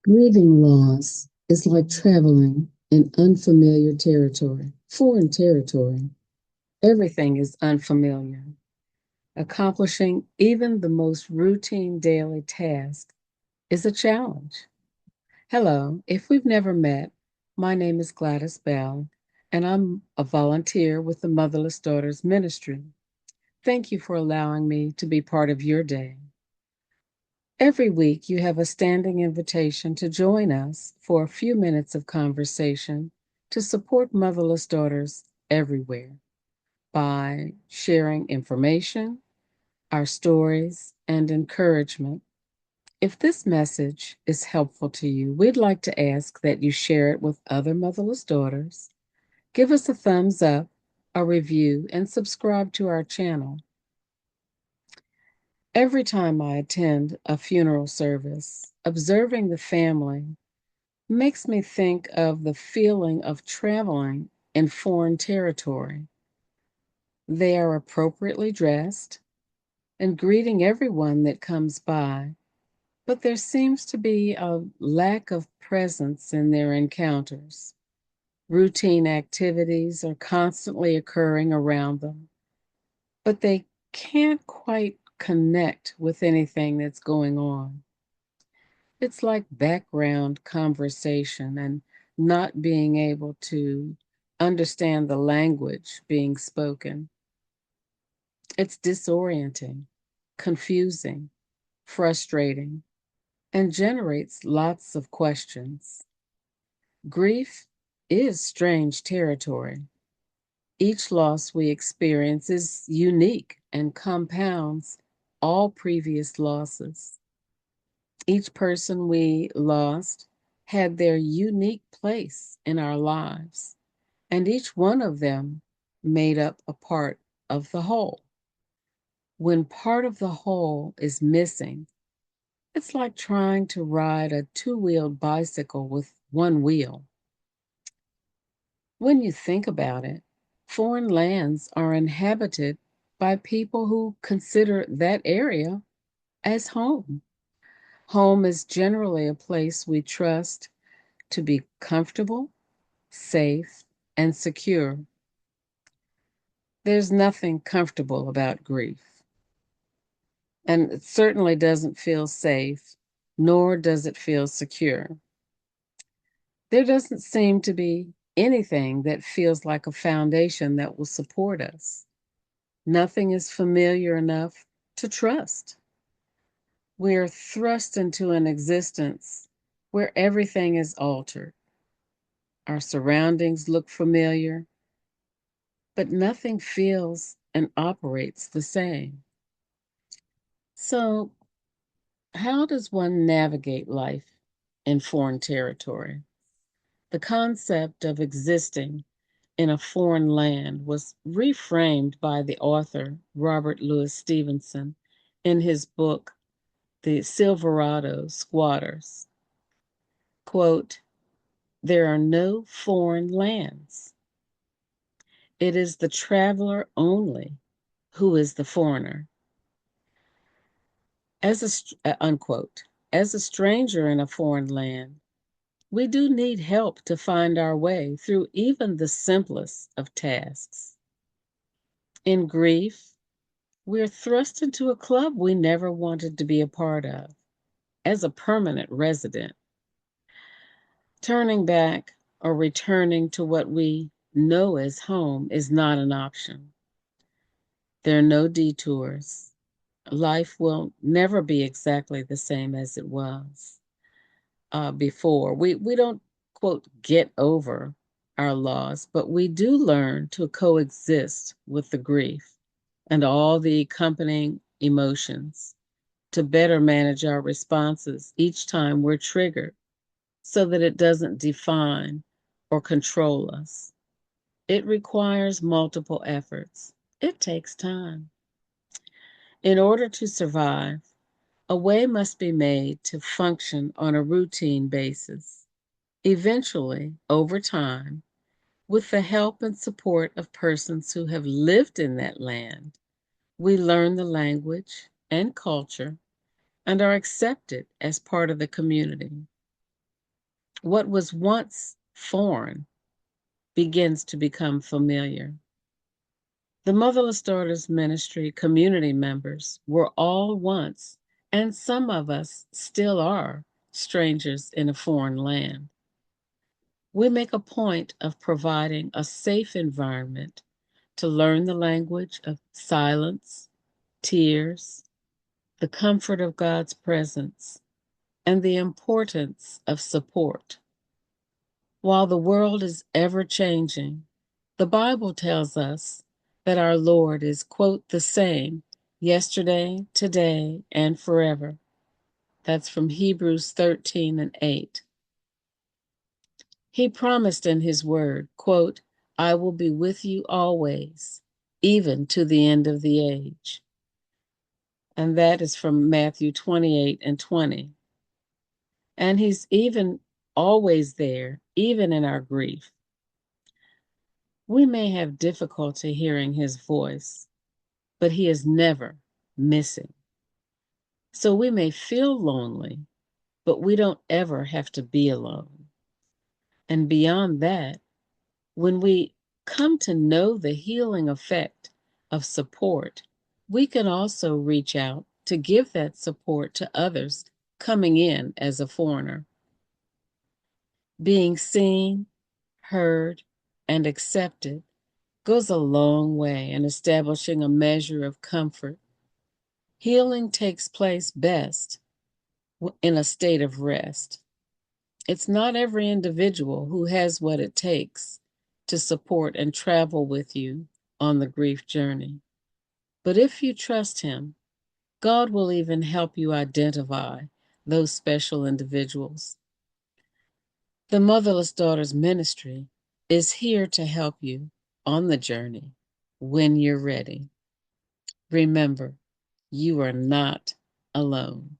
Grieving loss is like traveling in unfamiliar territory, foreign territory. Everything is unfamiliar. Accomplishing even the most routine daily task is a challenge. Hello, if we've never met, my name is Gladys Bell, and I'm a volunteer with the Motherless Daughters Ministry. Thank you for allowing me to be part of your day. Every week, you have a standing invitation to join us for a few minutes of conversation to support motherless daughters everywhere by sharing information, our stories, and encouragement. If this message is helpful to you, we'd like to ask that you share it with other motherless daughters. Give us a thumbs up, a review, and subscribe to our channel. Every time I attend a funeral service, observing the family makes me think of the feeling of traveling in foreign territory. They are appropriately dressed and greeting everyone that comes by, but there seems to be a lack of presence in their encounters. Routine activities are constantly occurring around them, but they can't quite connect with anything that's going on. It's like background conversation and not being able to understand the language being spoken. It's disorienting, confusing, frustrating, and generates lots of questions. Grief is strange territory. Each loss we experience is unique and compounds all previous losses. Each person we lost had their unique place in our lives, and each one of them made up a part of the whole. When part of the whole is missing, it's like trying to ride a two-wheeled bicycle with one wheel. When you think about it, foreign lands are inhabited by people who consider that area as home. Home is generally a place we trust to be comfortable, safe, and secure. There's nothing comfortable about grief, and it certainly doesn't feel safe, nor does it feel secure. There doesn't seem to be anything that feels like a foundation that will support us. Nothing is familiar enough to trust. We're thrust into an existence where everything is altered. Our surroundings look familiar, but nothing feels and operates the same. So, how does one navigate life in foreign territory? The concept of existing in a foreign land was reframed by the author Robert Louis Stevenson in his book, The Silverado Squatters. Quote, there are no foreign lands. It is the traveler only who is the foreigner. Unquote. As a stranger in a foreign land, we do need help to find our way through even the simplest of tasks. In grief, we're thrust into a club we never wanted to be a part of as a permanent resident. Turning back or returning to what we know as home is not an option. There are no detours. Life will never be exactly the same as it was before. We don't, quote, get over our loss, but we do learn to coexist with the grief and all the accompanying emotions to better manage our responses each time we're triggered so that it doesn't define or control us. It requires multiple efforts. It takes time. In order to survive, a way must be made to function on a routine basis. Eventually, over time, with the help and support of persons who have lived in that land, we learn the language and culture and are accepted as part of the community. What was once foreign begins to become familiar. The Motherless Daughters Ministry community members were all once, and some of us still are, strangers in a foreign land. We make a point of providing a safe environment to learn the language of silence, tears, the comfort of God's presence, and the importance of support. While the world is ever changing, the Bible tells us that our Lord is, quote, the same yesterday, today, and forever. That's from Hebrews 13 and 8. He promised in his word, quote, I will be with you always, even to the end of the age. And that is from Matthew 28 and 20. And he's even always there, even in our grief. We may have difficulty hearing his voice, but he is never missing. So we may feel lonely, but we don't ever have to be alone. And beyond that, when we come to know the healing effect of support, we can also reach out to give that support to others coming in as a foreigner. Being seen, heard, and accepted goes a long way in establishing a measure of comfort. Healing takes place best in a state of rest. It's not every individual who has what it takes to support and travel with you on the grief journey. But if you trust Him, God will even help you identify those special individuals. The Motherless Daughters Ministry is here to help you on the journey when you're ready. Remember, you are not alone.